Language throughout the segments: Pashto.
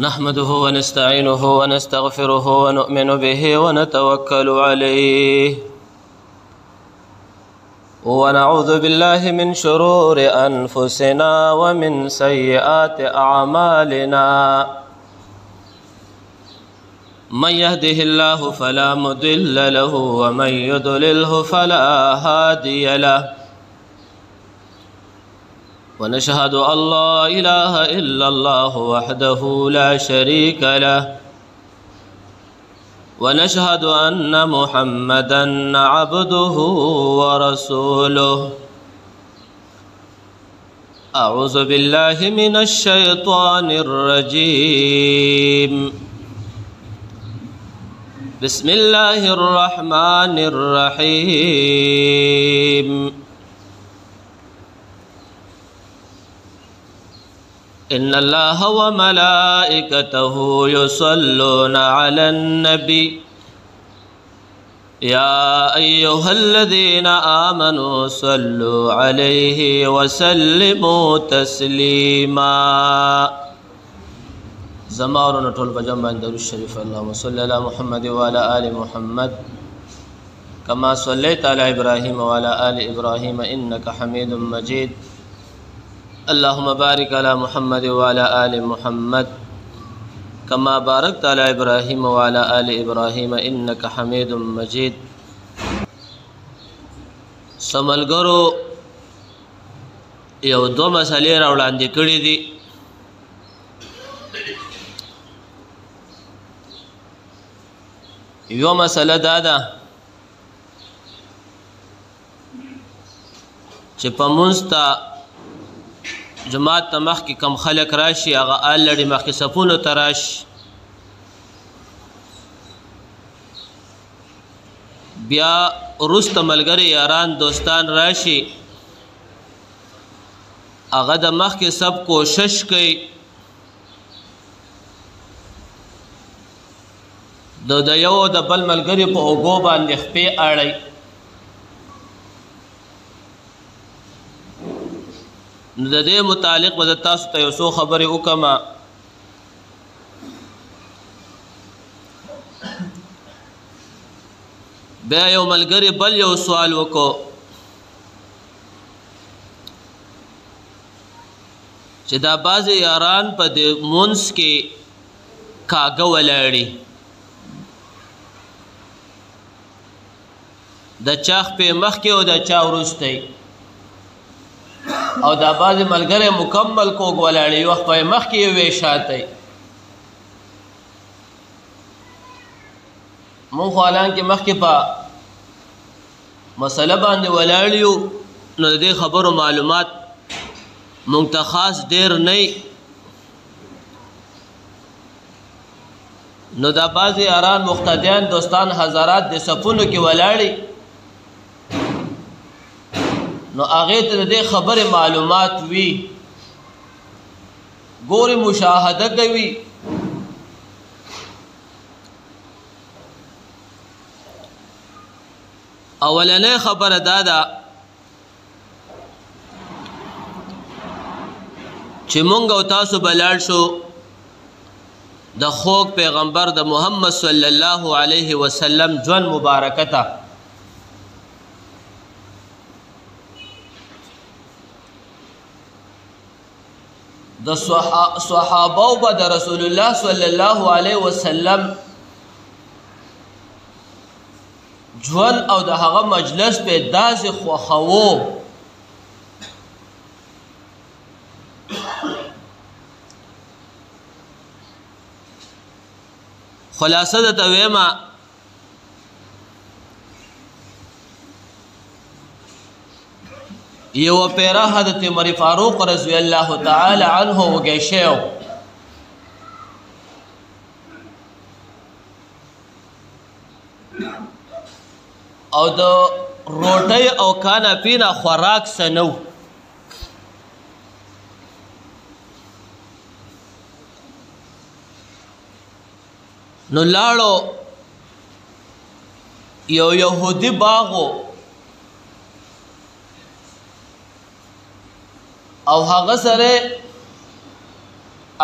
نحمده ونستعينه ونستغفره ونؤمن به ونتوكل عليه ونعوذ بالله من شرور أنفسنا ومن سيئات أعمالنا من يهده الله فلا مضل له ومن يضلله فلا هادي له ونشهد أن لا إله إلا الله وحده لا شريك له ونشهد أن محمدًا عبده ورسوله أعوذ بالله من الشيطان الرجيم بسم الله الرحمن الرحيم إن الله وملائكته يصلون على النبي يا أيها الذين آمنوا صلوا عليه وسلموا تسليما زمارنا طول بجمع درود الشريف اللهم صل على محمد وعلى آل محمد كما صليت على إبراهيم وعلى آل إبراهيم إنك حميد مجيد اللهم بارك على محمد وعلى آل محمد كما باركت على إبراهيم وعلى آل إبراهيم إنك حميد مجيد سملګرو یو دو مسالې راوړاندې کړې دي یو مسله دا ده چې په منځ جماعت ته مخکې کم خلک راشي هغه آل لړې مخکې صفونو ته راشي بیا وروسته ملګري یاران دوستان راشي هغه د مخکې سب کوشش کوي د یو د بل ملګري په اوږو باندې خپې اړوي نو د دې متعلق به تاسو ته یو څو خبرې وکړم بیا یو ملګري بل یو سوال وکړو چې دا بعضې یاران په دې مونځ کې کاږه ولاړي د چا خپې مخکې او د چا وروستی او دا بعضې ملګری مکمل کوږ ولاړې یو خپې مخکې یې وی شاتی مونږ خو حالانکې مخکې په مسله باندې ولاړ یو نو د دې خبرو معلومات مونږ ته خاص ډېر نه نو دا بعضې یاران مقتدیان دوستان حضرات د صفونو کې ولاړي نو هغې ته د دې خبرې معلومات وي ګورې مشاهده کوي اولنۍ خبره دا ده چې مونږ او تاسو به لاړ شو د خوږ پیغمبر د محمد صلی الله علیه وسلم ژوند مبارکه ته د صحابو به د رسول الله صلی الله علیه وسلم ژوند او د هغه مجلس په داسې خوښوو خلاصه درته ویمه یو پیرا حضرت عمر فاروق رضی الله تعالی عنه وږی شو او د روټۍ او کانا پینا خوراک سنو نو لاړو یو یهودي باغو او هغه سره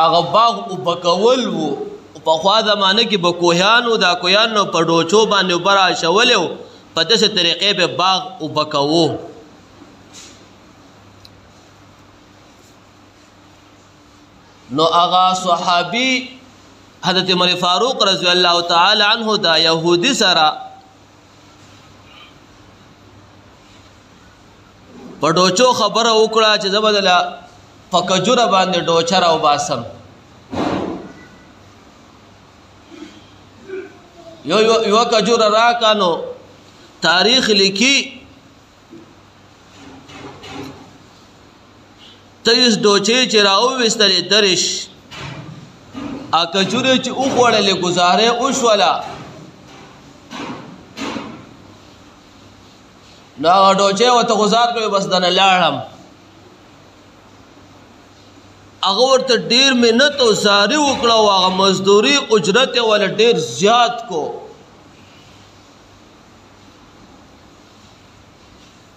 هغه باغ وبکول وو. پخوا زمانه کې به کوهیانو دا کوهیانو په ډوچو باندې اوبه را اچولې وو، په داسې طریقې به باغ وبکوو. نو هغه صحابي حضرت عمر فاروق رضی الله تعالی عنه دا یهودي سره په ډوچو خبره وکړه چې زه به دله په کجوره باندې ډوچه راوباسم. یوه کجوره راکه. نو تاریخ لیکي 23 ډوچې چې راوویستلې درش کجورې چې وخوړلې ګزارې وشوله. نو هغه ډوچې ورته غزار کړې بس دنه لاړم. هغه ورته ډېر محنت او زاري وکړه او هغه مزدوري اجرت یې ورله ډېر زیات کو.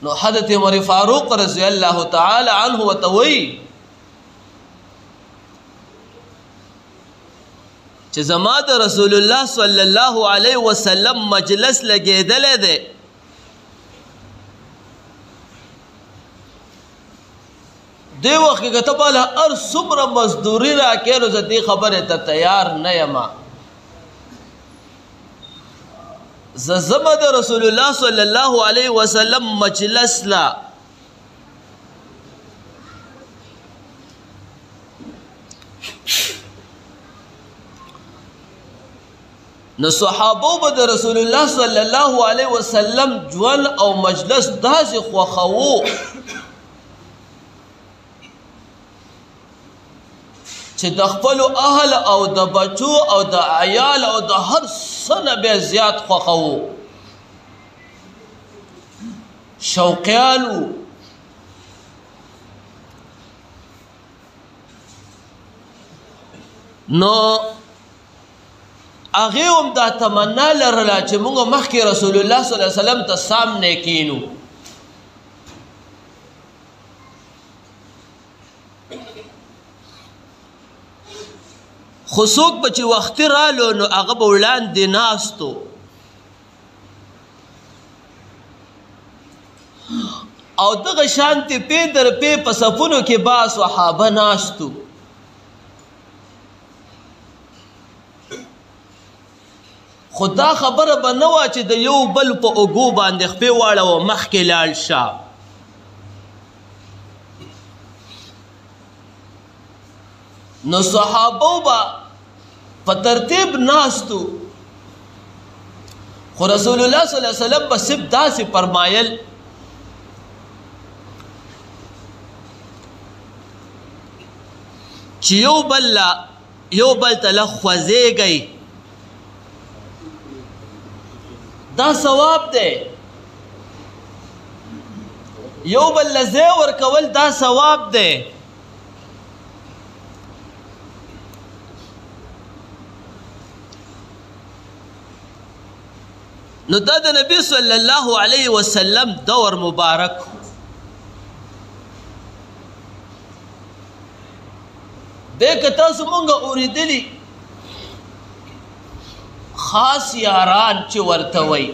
نو حضرت عمر فاروق رضی الله تعالی عنه ورته وایي چې زما د رسول الله صلی الله علیه وسلم مجلس لګېدلی دی، دې وخت کې که ته باله هر څومره مزدوري راکړې نو زه دې خبرې ته تیار نه یم. زه ځمه د رسول الله صلی الله علیه وسلم مجلس له. نو صحابو به د رسول الله صلی الله علیه وسلم ژوند او مجلس داسې خوښوو چې د خپلو اهل او د بچو او د عیال او د هر څه نه به زیات خوښوو. شوقیان وو. نو هغې هم دا تمنا لرله چې موږ مخکې رسول الله صلی الله علیه وسلم ته سامنے کینو. خو څوک به چې وختي رالو نو هغه به وړاندې ناستو او دغه شانتې پې در پې په صفونو کې با صحابه ناستو. خو دا خبره به نه وه چې د یو بل په اوږو باندې خپې واړوه مخکې لاړ شه. نو صحابو به په ترتیب ناستو. خو رسول الله صلی الله علیه وسلم به صرف داسې فرمایل چې یو بل ته لږ خوځېږئ، دا ثواب دی. یو بل له ځای ورکول دا ثواب دی. نو دا د نبی صلی الله علیه وسلم دور مبارک. دې که تاسو مونږه اورېدلي خاص یاران چې ورته وایي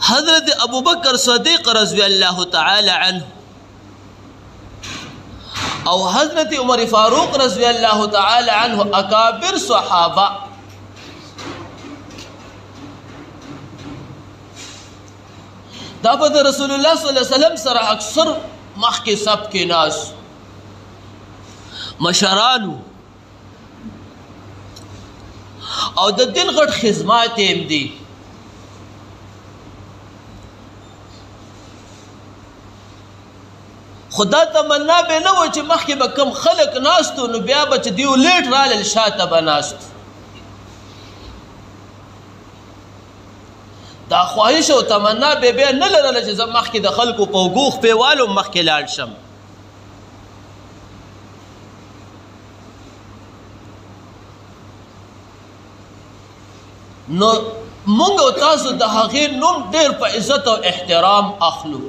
حضرت ابوبکر صدیق رضی الله تعالی عنه او حضرت عمر فاروق رضی الله تعالی عنه اکابر صحابه دا به د رسول الله صلی الله علیه وسلم سره اکثر مخکې صف کې ناس مشرانو او د دین غټ خدمات هم دي. خدا تمنا به نه و چې مخکې به کم خلق ناستو نو بیا به چې دیو لیټ رالل شاته به ناست. دا خواهش او تمنا به بیا نه لرله چې زه مخکې د خلکو په اوږو خپې والم مخکې لاړ شم. نو مونږ او تاسو د هغې نوم ډېر په عزت او احترام اخلو.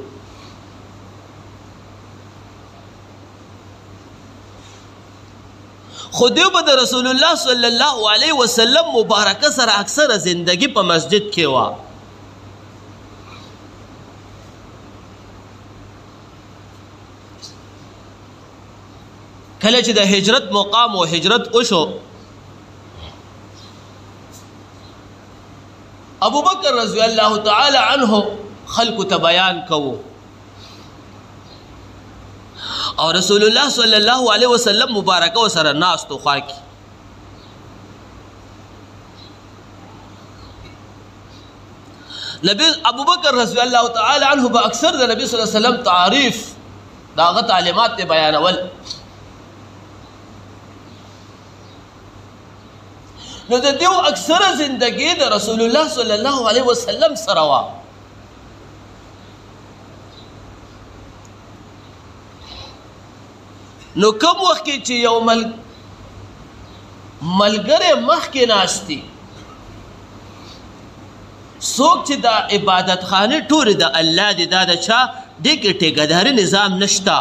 خو دیو به د رسول الله صلی الله علیه وسلم مبارکه سره اکثره زندگی په مسجد کې وه. کله چې د هجرت مقام و هجرت وشو، ابو بکر رضی الله تعالی عنه خلقو ته بیان کوو او رسول الله صلی الله علیه وسلم مبارکه سره ناستو خوا کې. نبی ابو بکر رضی الله تعالی عنه به اکثر د نبی صلی الله علیه وسلم تعریف د هغه تعلیمات ته بیانول. نو د دیو اکثره زندگی د رسول الله صلی الله علیه وسلم سره وه. نو کم وخت کې چې یو ملګری مخکې ناستي، څوک چې د عبادت خانې ټولې د الله دي، دا د چا دې کې ټیکهداري نظام نشته.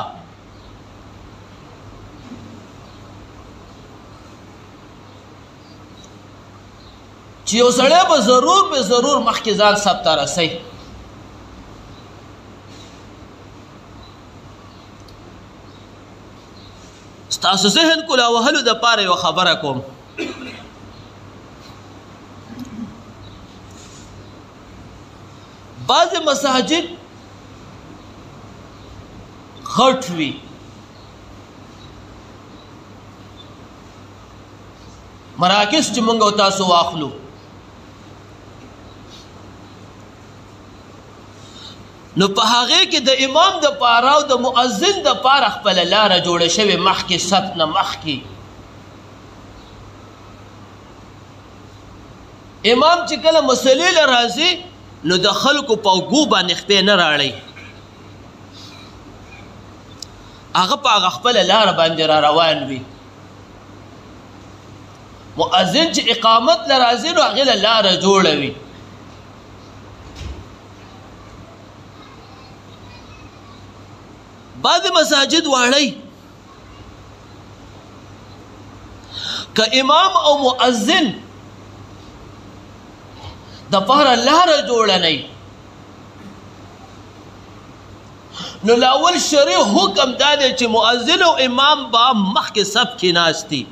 چې یو سړی به ضرور مخکې ځان سب ته رسوي. ستاسو ذهن کو لا وهلو د پاره یو خبره کوم. بعض مساجد غټ وي، مراکز چې مونږ او تاسو واخلو، نو په هغې کې د امام د پاره او د مؤذن د پاره خپله لاره جوړه شوې مخکې صف نه مخکې. امام چې کله مسلې له راځي نو د خلکو په اوږو باندې خپې نه راړی، هغه په هغه خپله لاره باندې را روان وي. مؤذن چې اقامت له راځي نو هغې له لاره جوړه وي. بعض مساجد واړی که امام او مؤذن د پاره لاره جوړه نه وي، نو لاول شرعي حکم دا دی چې مؤذن او امام به مخکې صف کې ناست دي.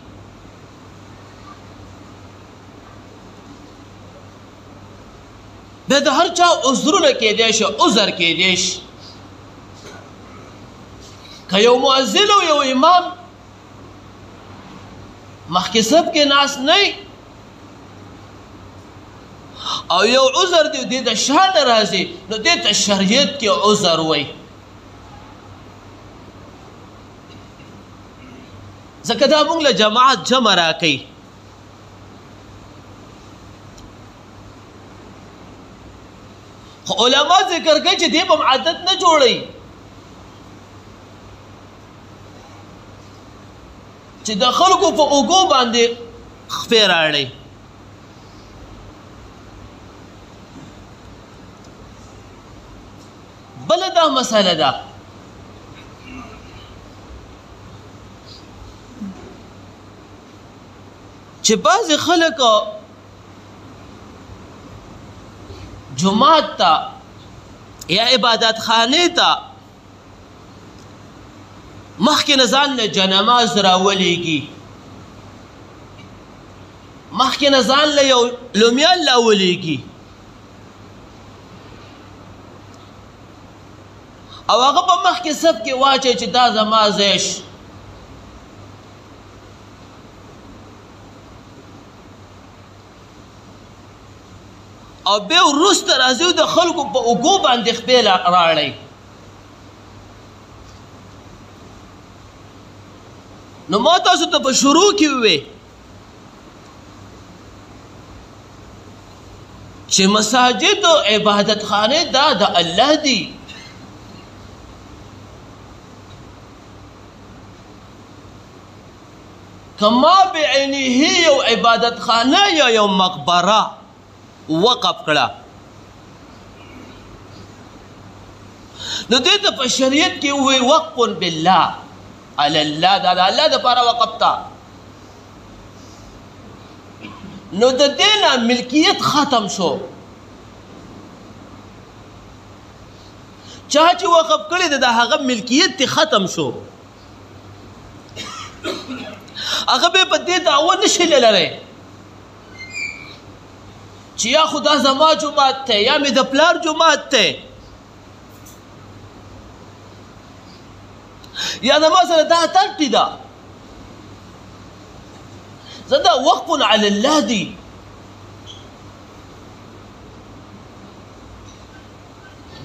بیا د هر چا عذرونه کیدی شي، عذر کیدی شي. که یو مؤذن او یو امام مخکې صف کې ناست نه او یو عذر دی دې د شا نه راځي، نو دې ته شریعت کې عذر وایي. ځکه دا موږ له جماعت جمع راکوي. خو علما ذکر کوي چې دې به هم عادت نه جوړوي چې د خلکو په اوږو باندې خپې راړی. بله دا مسله ده چې بعضې خلک جماعت ته یا عبادت خانې ته مخکې نه ځان له جنماز راولېږي، مخکې نه ځان له یو لومیان راولېږي او هغه په مخکې صف کې واچوي چې دا زما ځای شي. او بیا وروسته راځي او د خلکو په اوږو باندې خپې راړی. نو ما تاسو ته په شروع کې ووې چې مساجد او عبادت خانې دا د الله دي. کما بعینه یو عبادت خانه یا یو مقبره وقف کړه. نو دې ته په شریعت کې وایي وقف بالله، علی الله، دا د الله دپاره وقف تا. نو د دې نه ملکیت ختم شو. چا چې وقف کړی د هغه ملکیت تی ختم شو. هغه به په دې دعوه نشي لرلی چې یا خدا زما جماعت ته یا مې د پلار جماعت ته یا زما سره دا ترټې ده. زه دا وقف علی الله دی.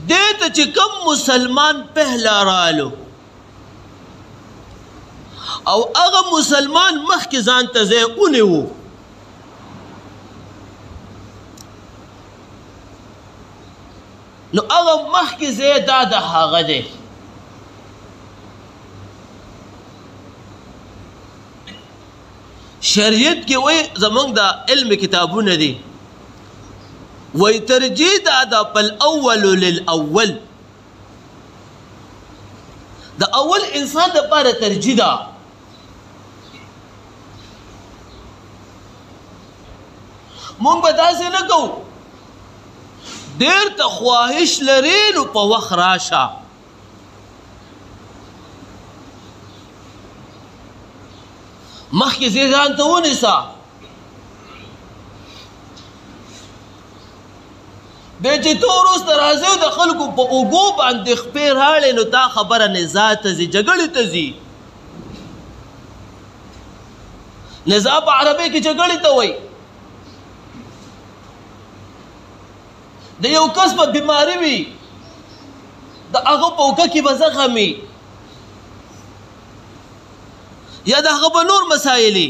دې ته چې کوم مسلمان پهلا رالو او هغه مسلمان مخکې ځان ته ځای ونیو، نو هغه مخکې ځای دا د هغه دی. شریعت کې وایي زمونږ د علم کتابونه دي، وایي ترجیح دا ده فالاول للاول. د اول انسان دپاره ترجیح ده. مونږ به داسې نه کوو ډېر ته خواهش لرې نو په وخت راشه. مخکې ځې ځان ته ونیسه، بیا چې ته وروسته راځې د خلکو په اوږو باندې خپې راړې نو دا خبره نزاع ته ځي، جګړې ته ځي. نزاع په عربۍ کې جګړې ته وایي. د یو کس په بیماري وي، د هغه په اوږه کې به زخم وي یا د هغه به نور مسایلې،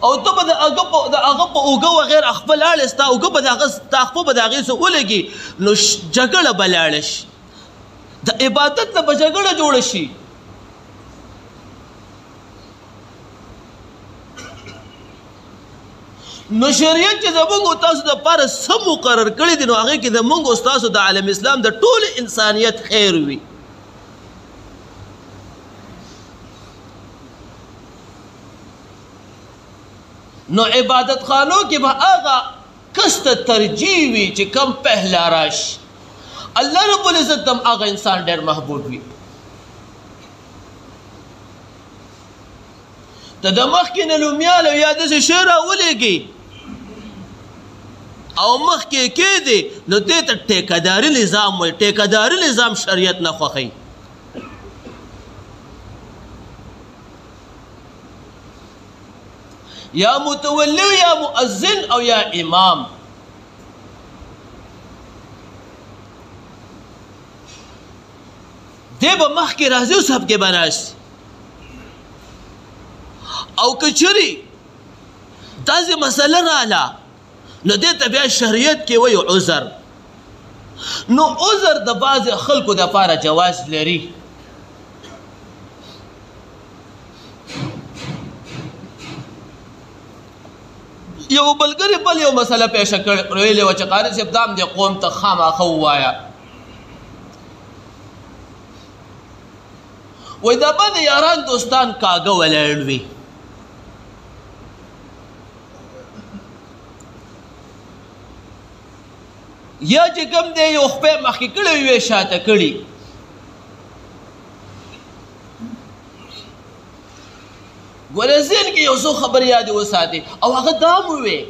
او ته به د هغه په اوږه وغیر خپل اړې ستا اوږه به د هغه ستا خپه به د هغې څه ولګي، نو جګړه به لاړه شي. د عبادت نه به جګړه جوړه شي. نو شریعت چې زمونږ او تاسو دپاره څه مقرر کړي دي، نو هغې کې د مونږ او ستاسو د عالم اسلام د ټول انسانیت خیر وي. نو عبادت خانو کې به هغه کس ته ترجیح وي چې کم پهلا راشي. الله رب العزت هم هغه انسان ډېر محبوب وي. ته د مخکې نه لومیاله یا داسې شی راولېږي او مخکې کېدې، نو دې ته ټیکهداري نظام وایي. ټیکهداري نظام شریعت نه خوښوي. یا متولی یا مؤذن او یا امام. دی به مخکې راځي او سب کې به ناست او که چېرې داسې مسله راله نو دې ته بیا شریعت کې وایي عذر. نو عذر د بعضې خلکو دپاره جواز لري. یو بلګري بل یو مسله پیشه ویلې وه چې قاري صاحب دام دې قوم ته خامخا ووایه. وایي دا به د یاران دوستان کاږه ولاړ وي. یا چې کوم دی یو خپې مخکې کړی وي شاته کړي، ګوره ذهن کې یو څو خبرې یادې وساتې او هغه دا هم ووې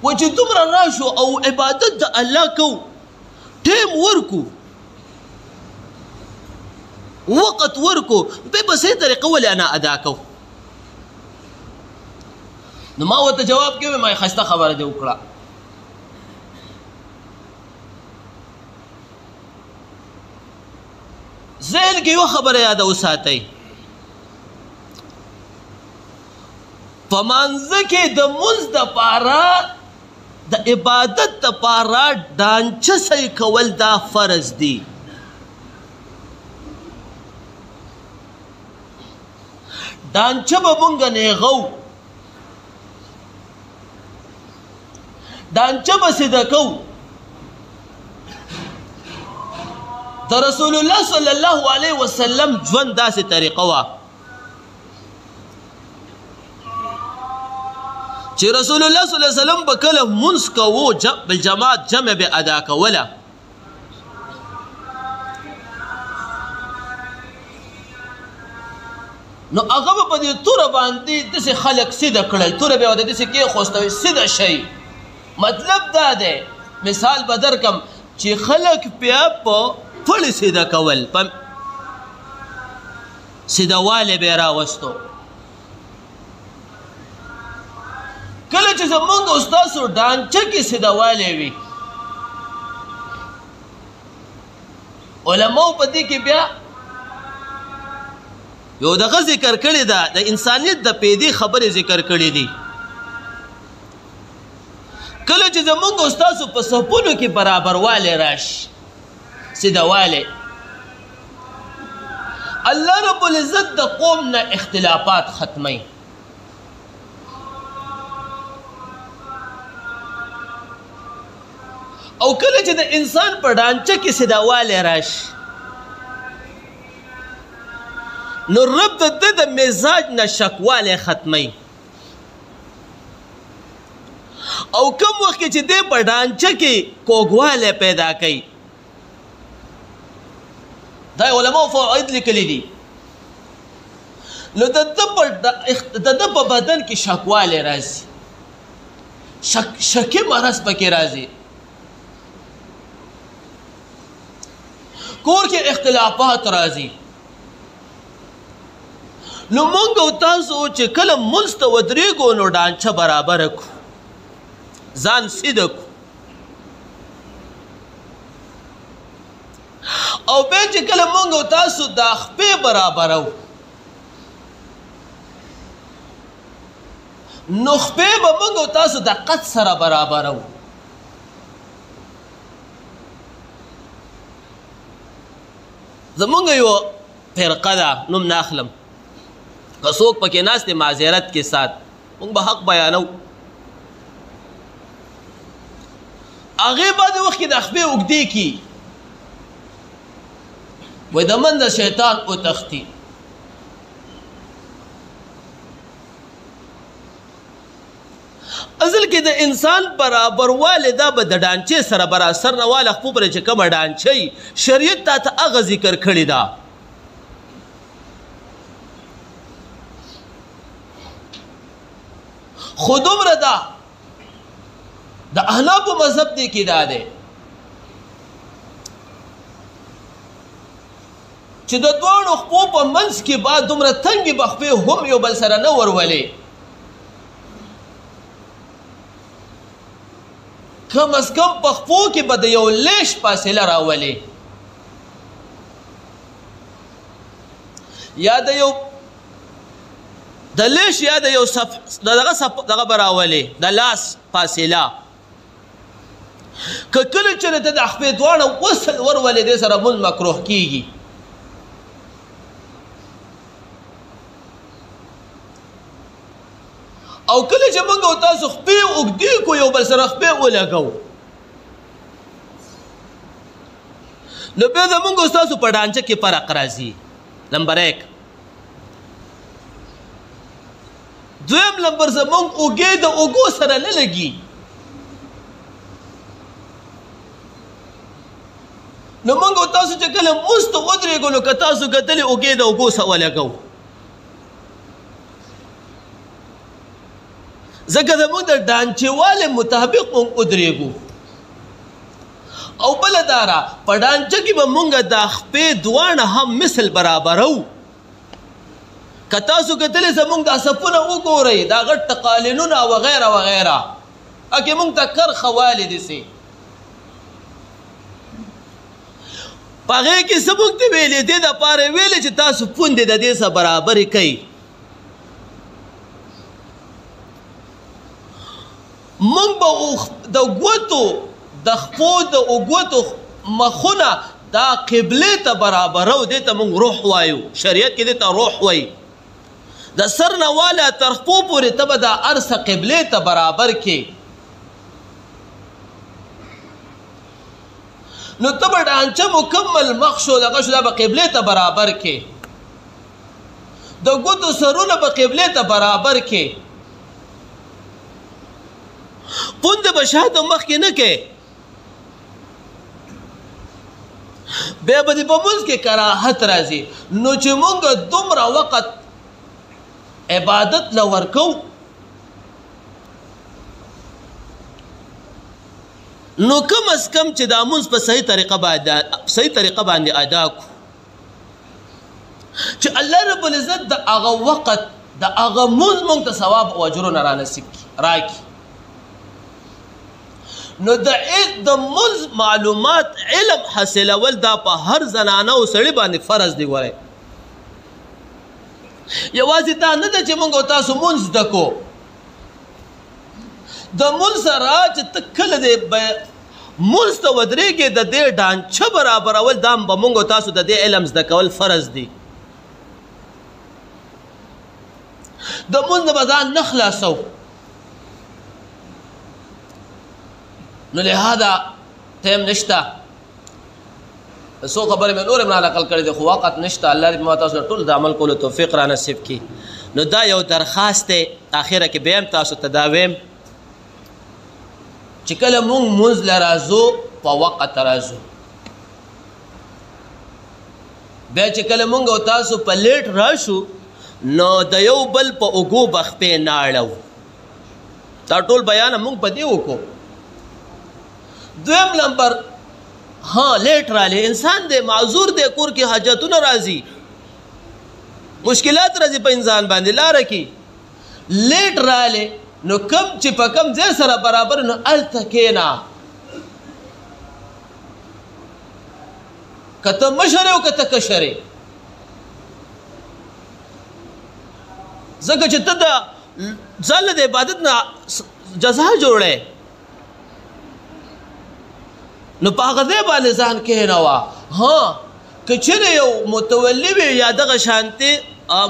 و چې دومره راشو او عبادت د الله کوو، ټیم ورکو، وقت ورکو، بیا په صحیح طریقه ولې انا ادا کوو. نو ما ورته جواب کې وویل ما یې ښایسته خبره دې وکړه. ذهن کې یو خبره یاده وساتئ، په مانځه کې د مونځ دپاره د عبادت دپاره ډانچه صحیح کول دا فرض دی. ډانچه به مونږ نیغو دانچه به سیده کوو د رسول الله صلی الله علیه وسلم ژوند داسې طریقه وه چې رسول الله صلی الله علیه وسلم به کله منځ کوو بالجماعت جمع به ادا کوله نو هغه به په دې توره باندې داسې خلک سیده کړل توره به یې ورته داسې کېښوسته سیده شئ مطلب دا دی مثال به درکم چې خلک بیا په پړې سیده کول په سیده والی به یې راوستو کله چې زمونږ استاسو ډانچه کې سیده والی وي علماو په دې کې بیا یو دغه ذکر کړی ده د انسانیت د پیدې خبرې ذکر کړی دي کله چې زمونږ استاسو په صفونو کې برابروالی راشي سیدهوالی الله رب العزت د قوم نه اختلافات ختمی او کله چې د انسان په ډانچه کې سیدهوالی راشي نو رب د ده د مزاج نه شکوالی ختمی او کم وخت کې چې دی په ډانچه کې کوږوالی پیدا کوي دا علماء فواید لیکلی دي نو د ده په بدن کې شکوالی راځي شکي مرض پکې راځي کور کې اختلافات راځي نو مونږ او تاسو چې کله منځ ته ودرېږو نو ډانچه برابره کړو ځان سیده کړو او بیا چې کله مونږ او تاسو دا خپې برابرو نو خپې به مونږ او تاسو د قد سره برابرو زمونږ یو فرقه ده نوم نه اخلم که څوک پکې ناست دی معذرت کې سات مونږ به حق بیانو هغې بعد وخت کې د خپې اوږدې کي وایي د من د شیطان وتښتي اصل کې د انسان برابروالی دا به د ډانچې سره براسر نه واله خپو پرې چې کومه ډانچه شریعت تا ته هغه ذکر کړې ده خو دومره ده د احنافو مذهب دی کې دا دی چې د دواړو خپو په منځ کې به دومره تنګې به خپې هم یو بل سره نه ورولې کم از کم په خپو کې به د یو لیش فاصله راولې یا د یو د لیش یا د یو دغه به راولې د لاس فاصله که کله چې ته د خپې دواړه وصل ورولې دې سره مونځ مکروه کېږي او کله چې موږ او تاسو خپې اوږدې کو یو بل سره خپې ولګو نو بیا د موږ او تاسو په ډانچه کې فرق راځي نمبر 1 دویم نمبر زموږ اوږې د اوږو سره نه لګي نو موږ او تاسو چې کله مونځ ته ودرېږو نو که تاسو کتلې اوږې د اوږو سره ولګو ځکه زموږ د ډانچېوالې مطابق مونږ ودرېږو او بله داره په ډانچه کې به مونږ دا خپې دواړه هم مثل برابرو که تاسو کتلې زموږ دا صفونه وګورئ دا غټ قالینونه وغیره وغیره اکې مونږ ته کرښه والې دسې په هغې کې څه مونږ ته ویلې دې دپاره یې ویلې چې تاسو پوندې د دې سره برابرې کوئ مونږ به د ګوتو د خپو د اوږوتو مخونه دا قبلې ته برابرو دې ته مونږ روح وایو شریعت کې دې ته روح وایي د سر نه واله تر خپو پورې ته به دا هر څه قبلې ته برابر کې نو ته به ډانچه مکمل مخ شو دغه شو دا به قبلې ته برابر کې د ګوتو سرونه به قبلې ته برابر کې پوندې به شاته مخکې نه کې بیا به دې په مونځ کې کراهت راځي نو چې مونږ دومره وخت عبادت له ورکو نو کم از کم چې دا مونځ په صحیح طریقه باندې ادا کو چې الله رب العزت د هغه وخت د هغه مونځ مونږ ته ثواب او اجرونه رانصیب راکړي نو د مونځ معلومات علم حاصلول دا په هر زنانه او سړي باندې فرض دی ګورئ یوازې دا نه ده چې مونږ او تاسو مونځ زده کو د مونځ سره چې ته کله دی مونځ ته ودرېږې د دې ډانچه برابرول دا به مونږ او تاسو د دې علم زده کول فرض دی د مونځ نه به ځان نه خلاصو نو لهذا ټایم نشته څو خبرې مې نور هم نقل کړې دي خو وخت نشته الله دې ما تاسو ټول د عمل کولو توفیق را نصیب کړي نو دا یو درخواست دی اخره کې بیا هم تاسو ته دا ویم چې کله مونږ مونځ له راځو په وخت راځو بیا چې کله مونږ او تاسو په لیټ راشو نو د یو بل په اوږو بخپې نه اړو دا ټول بیان مونږ په دې وکړو دویم نمبر ها لیٹ رالی انسان دے معذور دے کور کی حاجتونه راځي مشکلات راځي په انسان باندې لار کی لیٹ رالی نو کم چې په کم ځای سره برابر نو الته کېنا کته مشره او کته کشره زکه چې ته د ځل د عبادت نه جزا جوړه نو په هغه ځای باندې ځان کښېنوه ها که چېرې یو متولي وي یا دغه شانتې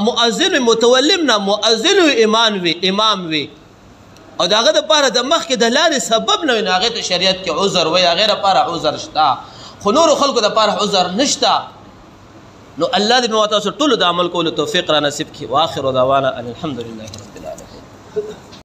مؤذن وي متولم نه مؤذن وي امام وي او د هغه دپاره د مخکې د لارې سبب نه وي نو هغې ته شریعت کې عذر وایي هغې دپاره عذر شته خو نورو خلکو دپاره عذر نشته نو الله دې مو تاسو ټولو د عمل کولو توفیق را نصیب کړي واخر دعوانا ان الحمد لله رب العالمین